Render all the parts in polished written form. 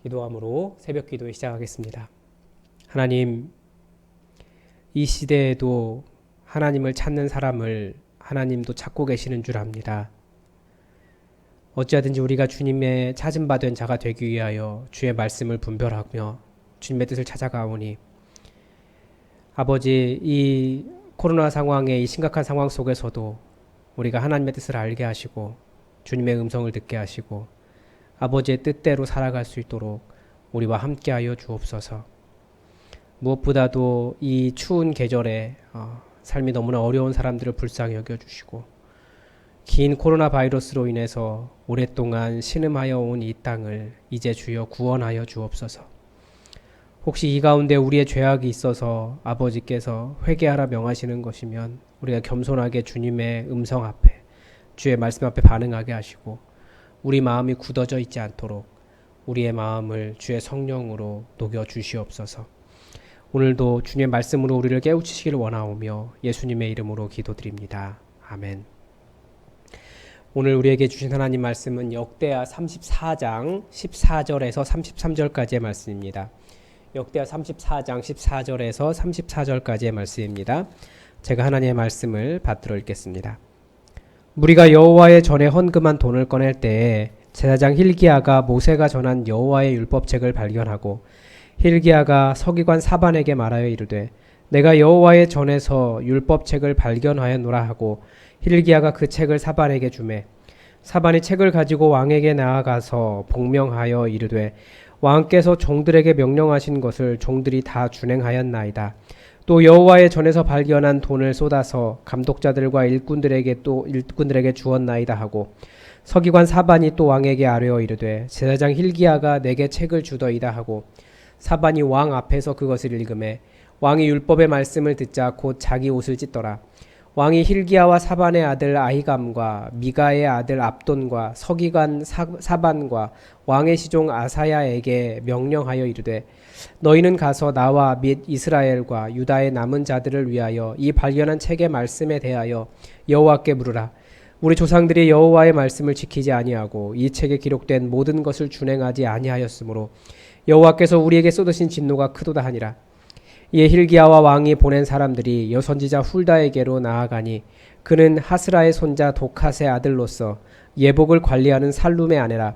기도함으로 새벽 기도 시작하겠습니다. 하나님, 이 시대에도 하나님을 찾는 사람을 하나님도 찾고 계시는 줄 압니다. 어찌하든지 우리가 주님의 찾은 바 된 자가 되기 위하여 주의 말씀을 분별하며 주님의 뜻을 찾아가오니 아버지, 이 코로나 상황의 이 심각한 상황 속에서도 우리가 하나님의 뜻을 알게 하시고 주님의 음성을 듣게 하시고 아버지의 뜻대로 살아갈 수 있도록 우리와 함께하여 주옵소서. 무엇보다도 이 추운 계절에 삶이 너무나 어려운 사람들을 불쌍히 여겨주시고 긴 코로나 바이러스로 인해서 오랫동안 신음하여 온 이 땅을 이제 주여 구원하여 주옵소서. 혹시 이 가운데 우리의 죄악이 있어서 아버지께서 회개하라 명하시는 것이면 우리가 겸손하게 주님의 음성 앞에 주의 말씀 앞에 반응하게 하시고 우리 마음이 굳어져 있지 않도록 우리의 마음을 주의 성령으로 녹여 주시옵소서. 오늘도 주님의 말씀으로 우리를 깨우치시기를 원하오며 예수님의 이름으로 기도드립니다. 아멘. 오늘 우리에게 주신 하나님 말씀은 역대하 34장 14절에서 33절까지의 말씀입니다. 역대하 34장 14절에서 34절까지의 말씀입니다. 제가 하나님의 말씀을 받들어 읽겠습니다. 무리가 여호와의 전에 헌금한 돈을 꺼낼 때에 제사장 hil기야가 모세가 전한 여호와의 율법책을 발견하고 hil기야가 서기관 사반에게 말하여 이르되 내가 여호와의 전에서 율법책을 발견하였노라 하고 hil기야가 그 책을 사반에게 주매 사반이 책을 가지고 왕에게 나아가서 복명하여 이르되 왕께서 종들에게 명령하신 것을 종들이 다 준행하였나이다. 또 여호와의 전에서 발견한 돈을 쏟아서 감독자들과 일꾼들에게 주었나이다 하고 서기관 사반이 또 왕에게 아뢰어 이르되 제사장 hil기야가 내게 책을 주더이다 하고 사반이 왕 앞에서 그것을 읽음에 왕이 율법의 말씀을 듣자 곧 자기 옷을 찢더라. 왕이 hil기야와 사반의 아들 아히감과 미가의 아들 압돈과 서기관 사반과 왕의 시종 아사야에게 명령하여 이르되 너희는 가서 나와 및 이스라엘과 유다의 남은 자들을 위하여 이 발견한 책의 말씀에 대하여 여호와께 물으라. 우리 조상들이 여호와의 말씀을 지키지 아니하고 이 책에 기록된 모든 것을 준행하지 아니하였으므로 여호와께서 우리에게 쏟으신 진노가 크도다 하니라. 이에 hil기야와 왕이 보낸 사람들이 여선지자 훌다에게로 나아가니 그는 하스라의 손자 도캇의 아들로서 예복을 관리하는 살룸의 아내라.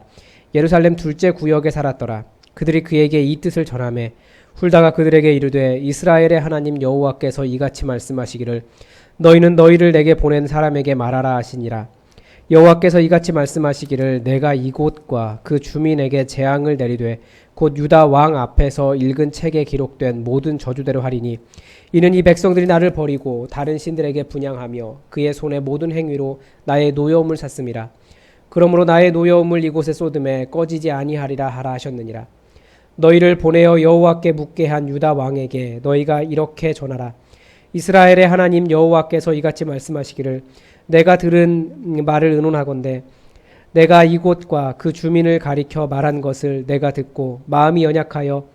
예루살렘 둘째 구역에 살았더라. 그들이 그에게 이 뜻을 전하매 훌다가 그들에게 이르되 이스라엘의 하나님 여호와께서 이같이 말씀하시기를 너희는 너희를 내게 보낸 사람에게 말하라 하시니라. 여호와께서 이같이 말씀하시기를 내가 이곳과 그 주민에게 재앙을 내리되 곧 유다 왕 앞에서 읽은 책에 기록된 모든 저주대로 하리니 이는 이 백성들이 나를 버리고 다른 신들에게 분향하며 그의 손의 모든 행위로 나의 노여움을 샀음이라. 그러므로 나의 노여움을 이곳에 쏟음에 꺼지지 아니하리라 하라 하셨느니라. 너희를 보내어 여호와께 묻게 한 유다 왕에게 너희가 이렇게 전하라. 이스라엘의 하나님 여호와께서 이같이 말씀하시기를 내가 들은 말을 의논하건대 내가 이곳과 그 주민을 가리켜 말한 것을 내가 듣고 마음이 연약하여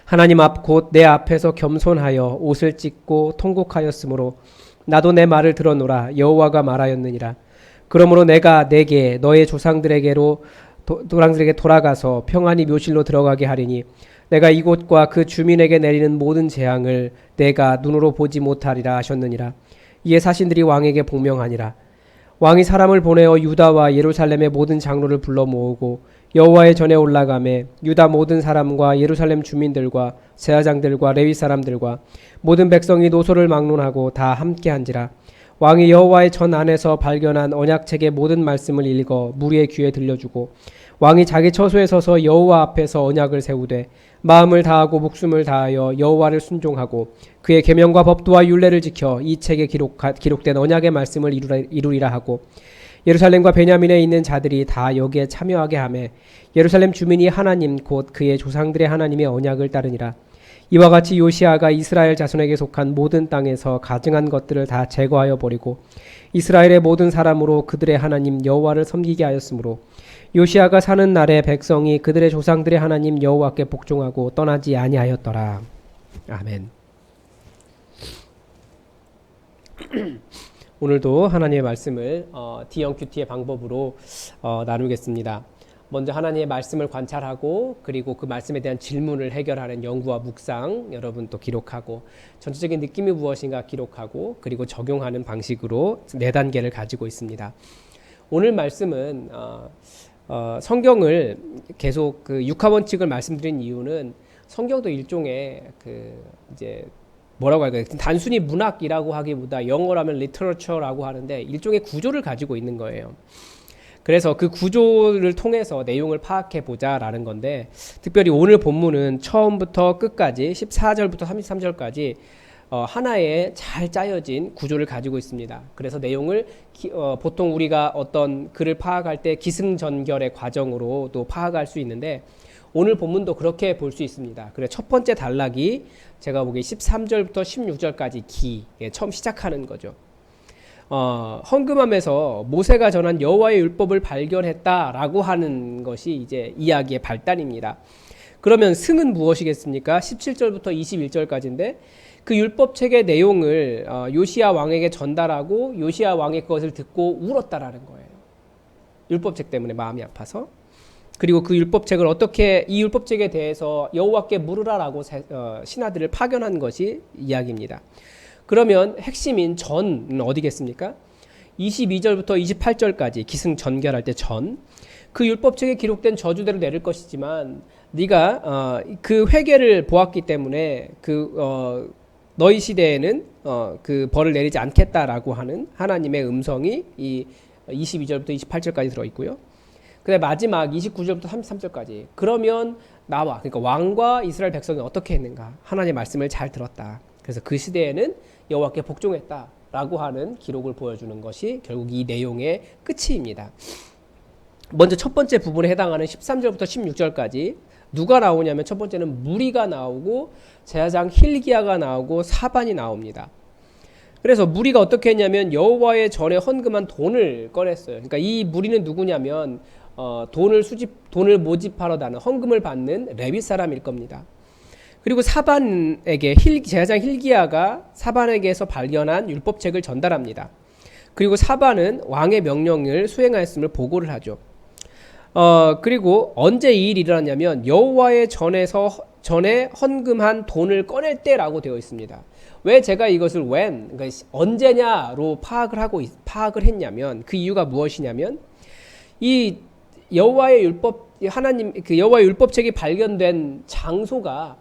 하나님 앞 곧 내 앞에서 겸손하여 옷을 찢고 통곡하였으므로 나도 내 말을 들어노라 여호와가 말하였느니라. 그러므로 내가 내게 너의 조상들에게로 돌아가서 평안히 묘실로 들어가게 하리니 내가 이곳과 그 주민에게 내리는 모든 재앙을 내가 눈으로 보지 못하리라 하셨느니라. 이에 사신들이 왕에게 복명하니라. 왕이 사람을 보내어 유다와 예루살렘의 모든 장로를 불러 모으고 여호와의 전에 올라가매 유다 모든 사람과 예루살렘 주민들과 제사장들과 레위 사람들과 모든 백성이 노소를 막론하고 다 함께한지라. 왕이 여호와의 전 안에서 발견한 언약책의 모든 말씀을 읽어 무리의 귀에 들려주고 왕이 자기 처소에 서서 여호와 앞에서 언약을 세우되 마음을 다하고 목숨을 다하여 여호와를 순종하고 그의 계명과 법도와 율례를 지켜 이 책에 기록된 언약의 말씀을 이루리라 하고 예루살렘과 베냐민에 있는 자들이 다 여기에 참여하게 하매 예루살렘 주민이 하나님 곧 그의 조상들의 하나님의 언약을 따르니라. 이와 같이 요시아가 이스라엘 자손에게 속한 모든 땅에서 가증한 것들을 다 제거하여 버리고 이스라엘의 모든 사람으로 그들의 하나님 여호와를 섬기게 하였으므로 요시아가 사는 날에 백성이 그들의 조상들의 하나님 여호와께 복종하고 떠나지 아니하였더라. 아멘. 오늘도 하나님의 말씀을 DMQT의 방법으로 나누겠습니다. 먼저 하나님의 말씀을 관찰하고 그리고 그 말씀에 대한 질문을 해결하는 연구와 묵상 여러분 또 기록하고 전체적인 느낌이 무엇인가 기록하고 그리고 적용하는 방식으로 4단계를 가지고 있습니다. 오늘 말씀은 성경을 계속 그 육하원칙을 말씀드린 이유는 성경도 일종의 그 이제 뭐라고 할까요? 단순히 문학이라고 하기보다 영어라면 literature라고 하는데 일종의 구조를 가지고 있는 거예요. 그래서 그 구조를 통해서 내용을 파악해 보자라는 건데 특별히 오늘 본문은 처음부터 끝까지 14절부터 33절까지 하나의 잘 짜여진 구조를 가지고 있습니다. 그래서 내용을 보통 우리가 어떤 글을 파악할 때 기승전결의 과정으로도 파악할 수 있는데 오늘 본문도 그렇게 볼 수 있습니다. 그래서 첫 번째 단락이 제가 보기에 13절부터 16절까지 처음 시작하는 거죠. 헌금함에서 모세가 전한 여호와의 율법을 발견했다라고 하는 것이 이제 이야기의 발단입니다. 그러면 승은 무엇이겠습니까? 17절부터 21절까지인데 그 율법책의 내용을 요시야 왕에게 전달하고 요시야 왕이 그것을 듣고 울었다라는 거예요. 율법책 때문에 마음이 아파서. 그리고 그 율법책을 어떻게 이 율법책에 대해서 여호와께 물으라라고 신하들을 파견한 것이 이야기입니다. 그러면 핵심인 전은 어디겠습니까? 22절부터 28절까지 기승전결할 때 전. 그 율법책에 기록된 저주대로 내릴 것이지만 네가 그 회개를 보았기 때문에 너희 시대에는 그 벌을 내리지 않겠다라고 하는 하나님의 음성이 이 22절부터 28절까지 들어있고요. 그다음에 마지막 29절부터 33절까지 그러면 나와 그러니까 왕과 이스라엘 백성이 어떻게 했는가 하나님의 말씀을 잘 들었다. 그래서 그 시대에는 여호와께 복종했다라고 하는 기록을 보여주는 것이 결국 이 내용의 끝입니다. 먼저 첫 번째 부분에 해당하는 13절부터 16절까지 누가 나오냐면 첫 번째는 무리가 나오고 제사장 힐기야가 나오고 사반이 나옵니다. 그래서 무리가 어떻게 했냐면 여호와의 전에 헌금한 돈을 꺼냈어요. 그러니까 이 무리는 누구냐면 돈을 모집하러 나는 헌금을 받는 레위 사람일 겁니다. 그리고 사반에게 제사장 힐기야가 사반에게서 발견한 율법책을 전달합니다. 그리고 사반은 왕의 명령을 수행하였음을 보고를 하죠. 그리고 언제 이 일이 일어났냐면 여호와의 전에 헌금한 돈을 꺼낼 때라고 되어 있습니다. 왜 제가 이것을 그러니까 언제냐로 파악을 했냐면 그 이유가 무엇이냐면 이 여호와의 율법책이 발견된 장소가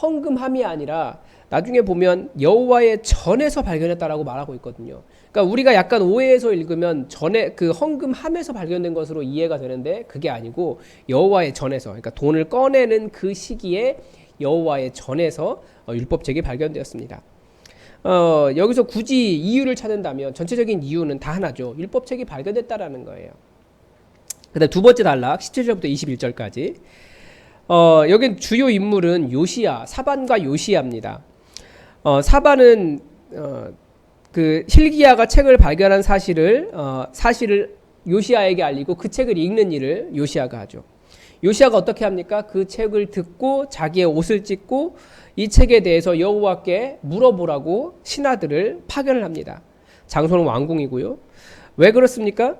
헌금함이 아니라 나중에 보면 여호와의 전에서 발견했다라고 말하고 있거든요. 그러니까 우리가 약간 오해해서 읽으면 전에 그 헌금함에서 발견된 것으로 이해가 되는데 그게 아니고 여호와의 전에서 그러니까 돈을 꺼내는 그 시기에 여호와의 전에서 율법책이 발견되었습니다. 여기서 굳이 이유를 찾는다면 전체적인 이유는 다 하나죠. 율법책이 발견됐다라는 거예요. 그다음 두 번째 단락 17절부터 21절까지 여긴 주요 인물은 사반과 요시야입니다. 사반은 그 힐기야가 책을 발견한 사실을 요시야에게 알리고 그 책을 읽는 일을 요시야가 하죠. 요시야가 어떻게 합니까? 그 책을 듣고 자기의 옷을 찢고 이 책에 대해서 여호와께 물어보라고 신하들을 파견을 합니다. 장소는 왕궁이고요. 왜 그렇습니까?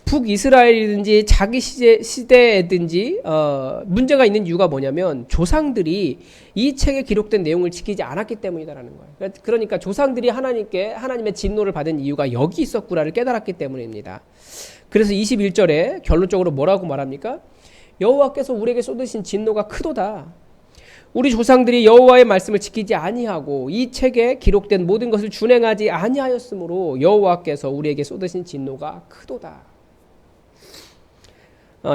북이스라엘이든지 자기 시대에든지 문제가 있는 이유가 뭐냐면 조상들이 이 책에 기록된 내용을 지키지 않았기 때문이다라는 거예요. 그러니까 조상들이 하나님의 진노를 받은 이유가 여기 있었구나를 깨달았기 때문입니다. 그래서 21절에 결론적으로 뭐라고 말합니까? 여호와께서 우리에게 쏟으신 진노가 크도다. 우리 조상들이 여호와의 말씀을 지키지 아니하고 이 책에 기록된 모든 것을 준행하지 아니하였으므로 여호와께서 우리에게 쏟으신 진노가 크도다.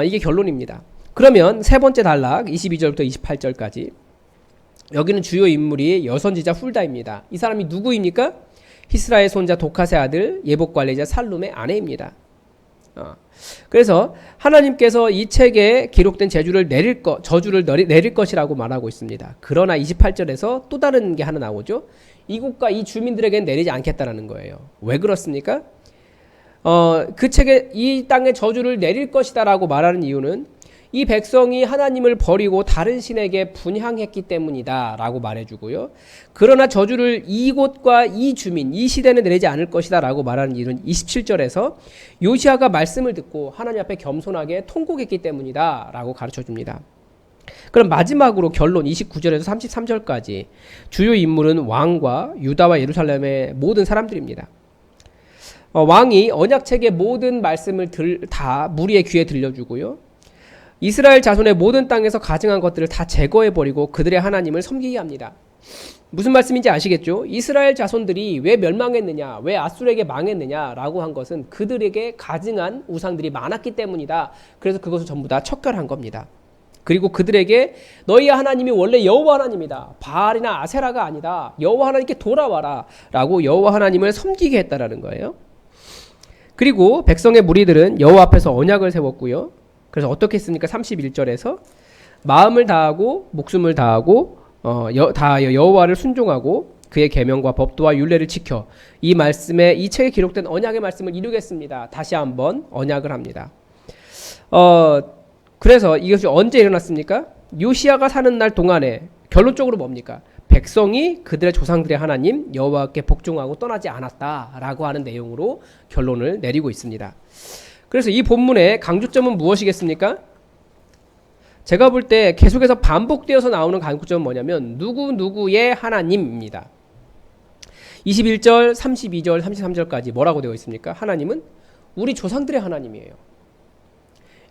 이게 결론입니다. 그러면 세 번째 단락 22절부터 28절까지 여기는 주요 인물이 여선지자 훌다입니다. 이 사람이 누구입니까? 히스라의 손자 도카스의 아들 예복 관리자 살룸의 아내입니다. 그래서 하나님께서 이 책에 기록된 저주를 내릴 것이라고 말하고 있습니다. 그러나 28절에서 또 다른 게 하나 나오죠. 이국가 이 주민들에게는 내리지 않겠다라는 거예요. 왜 그렇습니까? 그 책에 이 땅에 저주를 내릴 것이다라고 말하는 이유는 이 백성이 하나님을 버리고 다른 신에게 분향했기 때문이다 라고 말해주고요. 그러나 저주를 이곳과 이 주민, 이 시대는 내리지 않을 것이다 라고 말하는 이유는 27절에서 요시아가 말씀을 듣고 하나님 앞에 겸손하게 통곡했기 때문이다 라고 가르쳐줍니다. 그럼 마지막으로 결론 29절에서 33절까지 주요 인물은 왕과 유다와 예루살렘의 모든 사람들입니다. 왕이 언약책의 모든 말씀을 다 무리의 귀에 들려주고요. 이스라엘 자손의 모든 땅에서 가증한 것들을 다 제거해버리고 그들의 하나님을 섬기게 합니다. 무슨 말씀인지 아시겠죠? 이스라엘 자손들이 왜 멸망했느냐, 왜 아수르에게 망했느냐 라고 한 것은 그들에게 가증한 우상들이 많았기 때문이다. 그래서 그것을 전부 다 척결한 겁니다. 그리고 그들에게 너희 하나님이 원래 여호와 하나님이다. 바알이나 아세라가 아니다. 여호와 하나님께 돌아와라 라고 여호와 하나님을 섬기게 했다라는 거예요. 그리고 백성의 무리들은 여호와 앞에서 언약을 세웠고요. 그래서 어떻게 했습니까? 31절에서 마음을 다하고 목숨을 다하고 다하여 여호와를 순종하고 그의 계명과 법도와 율례를 지켜 이 말씀에 이 책에 기록된 언약의 말씀을 이루겠습니다. 다시 한번 언약을 합니다. 그래서 이것이 언제 일어났습니까? 요시아가 사는 날 동안에 결론적으로 뭡니까? 백성이 그들의 조상들의 하나님 여호와께 복종하고 떠나지 않았다라고 하는 내용으로 결론을 내리고 있습니다. 그래서 이 본문의 강조점은 무엇이겠습니까? 제가 볼 때 계속해서 반복되어서 나오는 강조점은 뭐냐면 누구누구의 하나님입니다. 21절, 32절, 33절까지 뭐라고 되어 있습니까? 하나님은 우리 조상들의 하나님이에요.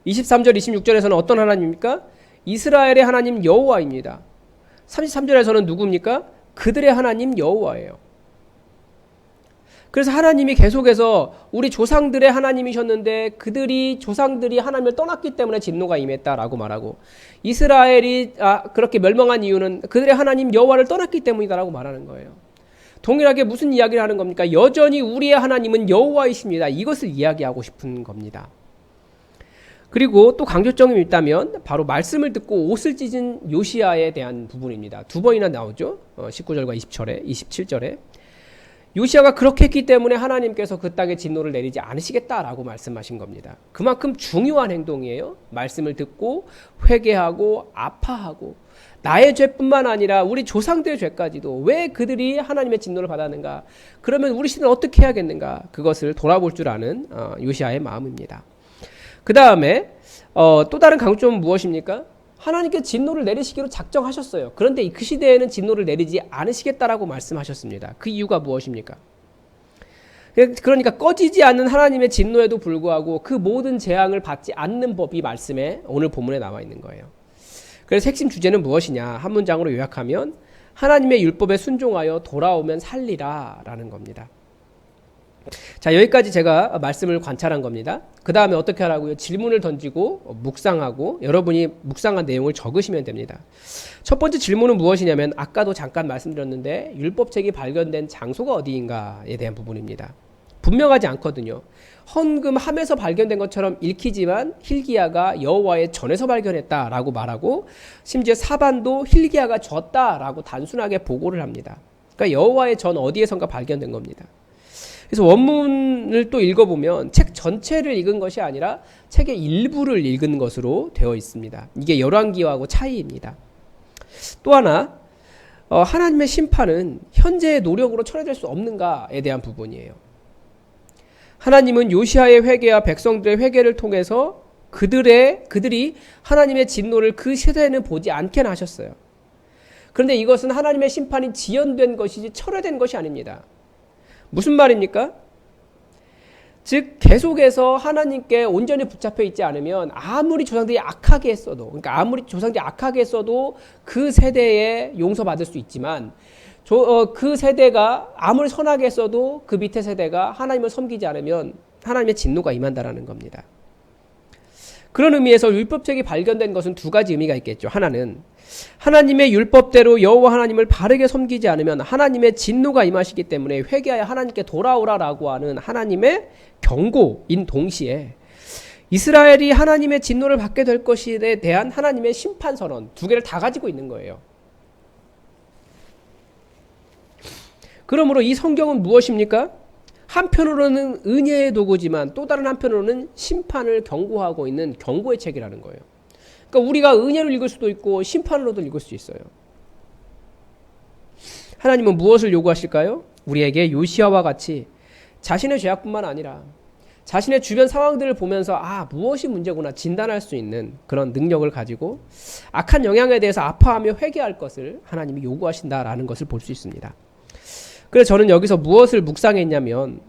23절, 26절에서는 어떤 하나님입니까? 이스라엘의 하나님 여호와입니다. 33절에서는 누굽니까? 그들의 하나님 여호와예요. 그래서 하나님이 계속해서 우리 조상들의 하나님이셨는데 조상들이 하나님을 떠났기 때문에 진노가 임했다라고 말하고 이스라엘이 그렇게 멸망한 이유는 그들의 하나님 여호와를 떠났기 때문이다라고 말하는 거예요. 동일하게 무슨 이야기를 하는 겁니까? 여전히 우리의 하나님은 여호와이십니다. 이것을 이야기하고 싶은 겁니다. 그리고 또 강조점이 있다면 바로 말씀을 듣고 옷을 찢은 요시아에 대한 부분입니다. 두 번이나 나오죠. 19절과 27절에 요시아가 그렇게 했기 때문에 하나님께서 그 땅에 진노를 내리지 않으시겠다라고 말씀하신 겁니다. 그만큼 중요한 행동이에요. 말씀을 듣고 회개하고 아파하고 나의 죄뿐만 아니라 우리 조상들의 죄까지도 왜 그들이 하나님의 진노를 받았는가? 그러면 우리 시대는 어떻게 해야겠는가? 그것을 돌아볼 줄 아는 요시아의 마음입니다. 그 다음에 또 다른 강조점은 무엇입니까? 하나님께 진노를 내리시기로 작정하셨어요. 그런데 그 시대에는 진노를 내리지 않으시겠다라고 말씀하셨습니다. 그 이유가 무엇입니까? 그러니까 꺼지지 않는 하나님의 진노에도 불구하고 그 모든 재앙을 받지 않는 법이 말씀에 오늘 본문에 나와 있는 거예요. 그래서 핵심 주제는 무엇이냐? 한 문장으로 요약하면 하나님의 율법에 순종하여 돌아오면 살리라 라는 겁니다. 자, 여기까지 제가 말씀을 관찰한 겁니다. 그 다음에 어떻게 하라고요? 질문을 던지고 묵상하고 여러분이 묵상한 내용을 적으시면 됩니다. 첫 번째 질문은 무엇이냐면 아까도 잠깐 말씀드렸는데 율법책이 발견된 장소가 어디인가에 대한 부분입니다. 분명하지 않거든요. 헌금함에서 발견된 것처럼 읽히지만 hil기야가 여호와의 전에서 발견했다라고 말하고 심지어 사반도 hil기야가 줬다라고 단순하게 보고를 합니다. 그러니까 여호와의 전 어디에선가 발견된 겁니다. 그래서 원문을 또 읽어보면 책 전체를 읽은 것이 아니라 책의 일부를 읽은 것으로 되어 있습니다. 이게 열왕기하고 차이입니다. 또 하나 하나님의 심판은 현재의 노력으로 철회될 수 없는가에 대한 부분이에요. 하나님은 요시아의 회개와 백성들의 회개를 통해서 그들이 하나님의 진노를 그 시대에는 보지 않게 하셨어요. 그런데 이것은 하나님의 심판이 지연된 것이지 철회된 것이 아닙니다. 무슨 말입니까? 즉 계속해서 하나님께 온전히 붙잡혀 있지 않으면 아무리 조상들이 악하게 했어도 그 세대에 용서받을 수 있지만 그 세대가 아무리 선하게 했어도 그 밑에 세대가 하나님을 섬기지 않으면 하나님의 진노가 임한다라는 겁니다. 그런 의미에서 율법책이 발견된 것은 두 가지 의미가 있겠죠. 하나는 하나님의 율법대로 여호와 하나님을 바르게 섬기지 않으면 하나님의 진노가 임하시기 때문에 회개하여 하나님께 돌아오라라고 하는 하나님의 경고인 동시에 이스라엘이 하나님의 진노를 받게 될 것에 대한 하나님의 심판 선언 두 개를 다 가지고 있는 거예요. 그러므로 이 성경은 무엇입니까? 한편으로는 은혜의 도구지만 또 다른 한편으로는 심판을 경고하고 있는 경고의 책이라는 거예요. 그러니까 우리가 은혜로 읽을 수도 있고 심판으로도 읽을 수 있어요. 하나님은 무엇을 요구하실까요? 우리에게 요시야와 같이 자신의 죄악뿐만 아니라 자신의 주변 상황들을 보면서 무엇이 문제구나 진단할 수 있는 그런 능력을 가지고 악한 영향에 대해서 아파하며 회개할 것을 하나님이 요구하신다라는 것을 볼 수 있습니다. 그래서 저는 여기서 무엇을 묵상했냐면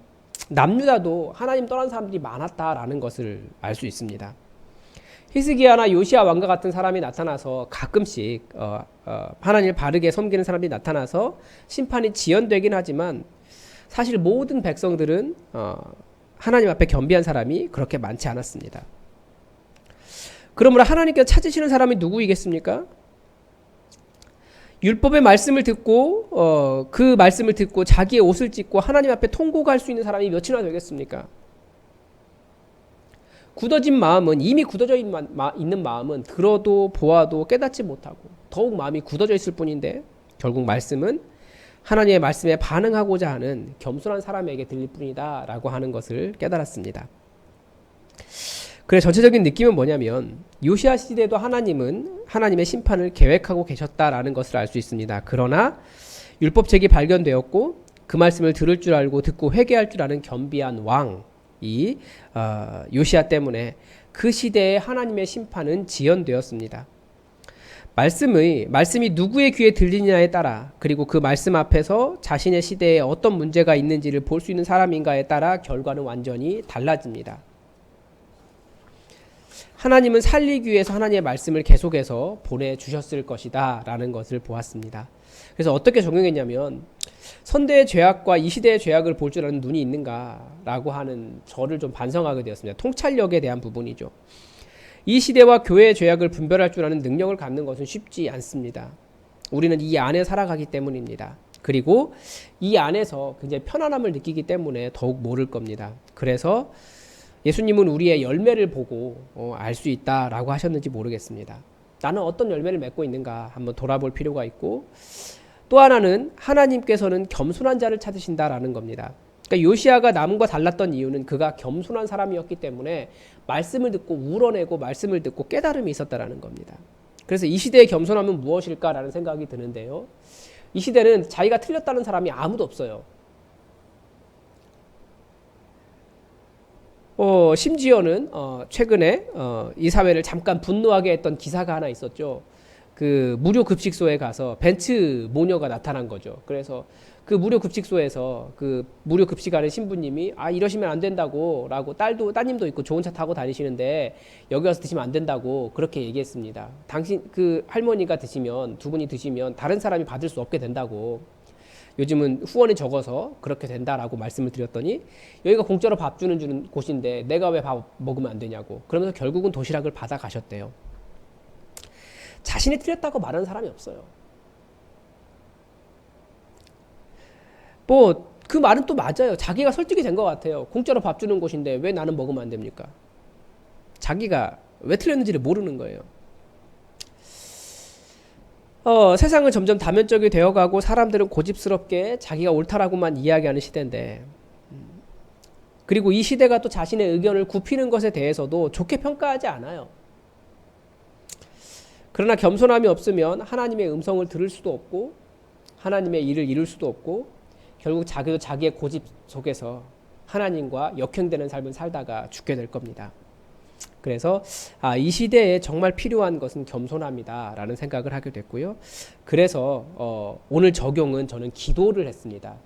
남유다도 하나님 떠난 사람들이 많았다라는 것을 알 수 있습니다. 히스기야나 요시야 왕과 같은 사람이 나타나서 가끔씩 하나님을 바르게 섬기는 사람들이 나타나서 심판이 지연되긴 하지만 사실 모든 백성들은 하나님 앞에 겸비한 사람이 그렇게 많지 않았습니다. 그러므로 하나님께서 찾으시는 사람이 누구이겠습니까? 율법의 말씀을 듣고 그 말씀을 듣고 자기의 옷을 찢고 하나님 앞에 통곡할 수 있는 사람이 몇이나 되겠습니까? 굳어진 마음은 이미 굳어져 있는 마음은 들어도 보아도 깨닫지 못하고 더욱 마음이 굳어져 있을 뿐인데 결국 말씀은 하나님의 말씀에 반응하고자 하는 겸손한 사람에게 들릴 뿐이다 라고 하는 것을 깨달았습니다. 그래 전체적인 느낌은 뭐냐면 요시야 시대에도 하나님은 하나님의 심판을 계획하고 계셨다라는 것을 알 수 있습니다. 그러나 율법책이 발견되었고 그 말씀을 들을 줄 알고 듣고 회개할 줄 아는 겸비한 왕이 요시야 때문에 그 시대에 하나님의 심판은 지연되었습니다. 말씀이 누구의 귀에 들리느냐에 따라 그리고 그 말씀 앞에서 자신의 시대에 어떤 문제가 있는지를 볼 수 있는 사람인가에 따라 결과는 완전히 달라집니다. 하나님은 살리기 위해서 하나님의 말씀을 계속해서 보내주셨을 것이다 라는 것을 보았습니다. 그래서 어떻게 적용했냐면 선대의 죄악과 이 시대의 죄악을 볼 줄 아는 눈이 있는가 라고 하는 저를 좀 반성하게 되었습니다. 통찰력에 대한 부분이죠. 이 시대와 교회의 죄악을 분별할 줄 아는 능력을 갖는 것은 쉽지 않습니다. 우리는 이 안에 살아가기 때문입니다. 그리고 이 안에서 굉장히 편안함을 느끼기 때문에 더욱 모를 겁니다. 그래서 예수님은 우리의 열매를 보고 알 수 있다라고 하셨는지 모르겠습니다. 나는 어떤 열매를 맺고 있는가 한번 돌아볼 필요가 있고 또 하나는 하나님께서는 겸손한 자를 찾으신다라는 겁니다. 그러니까 요시야가 남과 달랐던 이유는 그가 겸손한 사람이었기 때문에 말씀을 듣고 우러내고 말씀을 듣고 깨달음이 있었다라는 겁니다. 그래서 이 시대의 겸손함은 무엇일까라는 생각이 드는데요. 이 시대는 자기가 틀렸다는 사람이 아무도 없어요. 심지어는 최근에 이 사회를 잠깐 분노하게 했던 기사가 하나 있었죠. 그 무료 급식소에 가서 벤츠 모녀가 나타난 거죠. 그래서 그 무료 급식소에서 그 무료 급식하는 신부님이 이러시면 안 된다고 라고 따님도 있고 좋은 차 타고 다니시는데 여기 와서 드시면 안 된다고 그렇게 얘기했습니다. 그 할머니가 드시면 두 분이 드시면 다른 사람이 받을 수 없게 된다고 요즘은 후원이 적어서 그렇게 된다라고 말씀을 드렸더니 여기가 공짜로 밥 주는 곳인데 내가 왜 밥 먹으면 안 되냐고 그러면서 결국은 도시락을 받아 가셨대요. 자신이 틀렸다고 말하는 사람이 없어요. 그 말은 또 맞아요. 자기가 설득이 된 것 같아요. 공짜로 밥 주는 곳인데 왜 나는 먹으면 안 됩니까? 자기가 왜 틀렸는지를 모르는 거예요. 세상은 점점 다면적이 되어가고 사람들은 고집스럽게 자기가 옳다라고만 이야기하는 시대인데 그리고 이 시대가 또 자신의 의견을 굽히는 것에 대해서도 좋게 평가하지 않아요. 그러나 겸손함이 없으면 하나님의 음성을 들을 수도 없고 하나님의 일을 이룰 수도 없고 결국 자기도 자기의 고집 속에서 하나님과 역행되는 삶을 살다가 죽게 될 겁니다. 그래서 이 시대에 정말 필요한 것은 겸손함이다 라는 생각을 하게 됐고요. 그래서 오늘 적용은 저는 기도를 했습니다.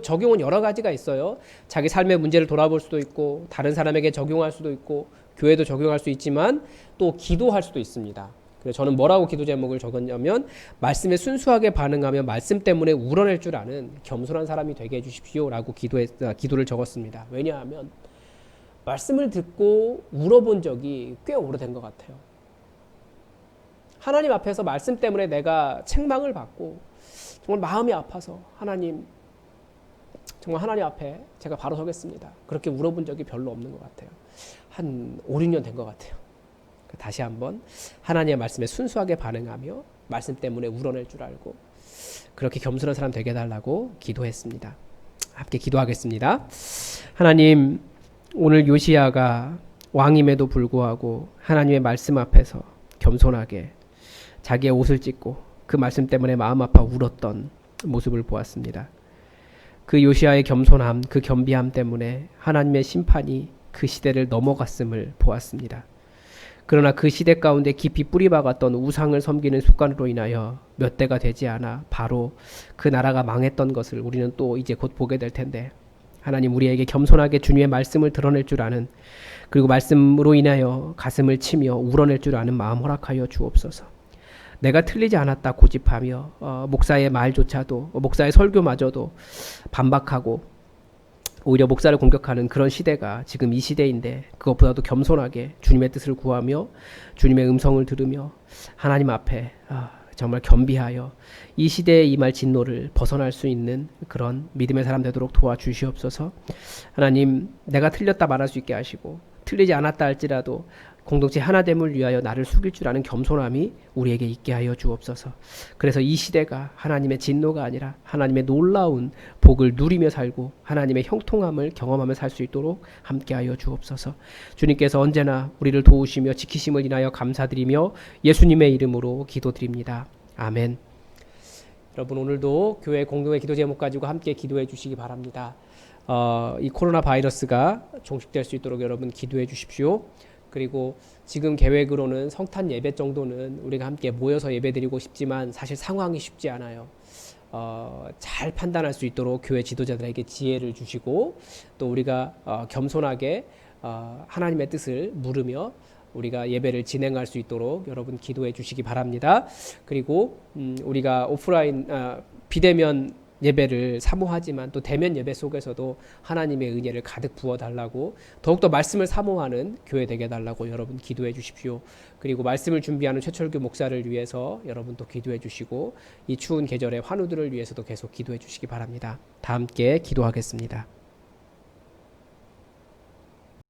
적용은 여러 가지가 있어요. 자기 삶의 문제를 돌아볼 수도 있고 다른 사람에게 적용할 수도 있고 교회도 적용할 수 있지만 또 기도할 수도 있습니다. 그래서 저는 뭐라고 기도 제목을 적었냐면 말씀에 순수하게 반응하며 말씀 때문에 우러낼 줄 아는 겸손한 사람이 되게 해주십시오 라고 기도를 적었습니다. 왜냐하면 말씀을 듣고 울어본 적이 꽤 오래된 것 같아요. 하나님 앞에서 말씀 때문에 내가 책망을 받고 정말 마음이 아파서 정말 하나님 앞에 제가 바로 서겠습니다. 그렇게 울어본 적이 별로 없는 것 같아요. 한 5, 6년 된 것 같아요. 다시 한번 하나님의 말씀에 순수하게 반응하며 말씀 때문에 우러낼 줄 알고 그렇게 겸손한 사람 되게 해달라고 기도했습니다. 함께 기도하겠습니다. 하나님, 오늘 요시야가 왕임에도 불구하고 하나님의 말씀 앞에서 겸손하게 자기의 옷을 찢고 그 말씀 때문에 마음 아파 울었던 모습을 보았습니다. 그 요시아의 겸손함, 그 겸비함 때문에 하나님의 심판이 그 시대를 넘어갔음을 보았습니다. 그러나 그 시대 가운데 깊이 뿌리박았던 우상을 섬기는 습관으로 인하여 몇 대가 되지 않아 바로 그 나라가 망했던 것을 우리는 또 이제 곧 보게 될 텐데, 하나님 우리에게 겸손하게 주님의 말씀을 드러낼 줄 아는, 그리고 말씀으로 인하여 가슴을 치며 울어낼 줄 아는 마음 허락하여 주옵소서. 내가 틀리지 않았다 고집하며 목사의 말조차도, 목사의 설교마저도 반박하고 오히려 목사를 공격하는 그런 시대가 지금 이 시대인데, 그것보다도 겸손하게 주님의 뜻을 구하며 주님의 음성을 들으며 하나님 앞에 정말 겸비하여 이 시대에 임할 진노를 벗어날 수 있는 그런 믿음의 사람 되도록 도와주시옵소서. 하나님, 내가 틀렸다 말할 수 있게 하시고 틀리지 않았다 할지라도 공동체 하나됨을 위하여 나를 숙일 줄 아는 겸손함이 우리에게 있게 하여 주옵소서. 그래서 이 시대가 하나님의 진노가 아니라 하나님의 놀라운 복을 누리며 살고 하나님의 형통함을 경험하며 살 수 있도록 함께 하여 주옵소서. 주님께서 언제나 우리를 도우시며 지키심을 인하여 감사드리며 예수님의 이름으로 기도드립니다. 아멘. 여러분, 오늘도 교회 공동의 기도 제목 가지고 함께 기도해 주시기 바랍니다. 이 코로나 바이러스가 종식될 수 있도록 여러분 기도해 주십시오. 그리고 지금 계획으로는 성탄 예배 정도는 우리가 함께 모여서 예배드리고 싶지만 사실 상황이 쉽지 않아요. 잘 판단할 수 있도록 교회 지도자들에게 지혜를 주시고, 또 우리가 겸손하게 하나님의 뜻을 물으며 우리가 예배를 진행할 수 있도록 여러분 기도해 주시기 바랍니다. 그리고 우리가 오프라인 비대면 예배를 사모하지만 또 대면 예배 속에서도 하나님의 은혜를 가득 부어달라고, 더욱더 말씀을 사모하는 교회 되게 해달라고 여러분 기도해 주십시오. 그리고 말씀을 준비하는 최철규 목사를 위해서 여러분 또 기도해 주시고, 이 추운 계절의 환우들을 위해서도 계속 기도해 주시기 바랍니다. 다 함께 기도하겠습니다.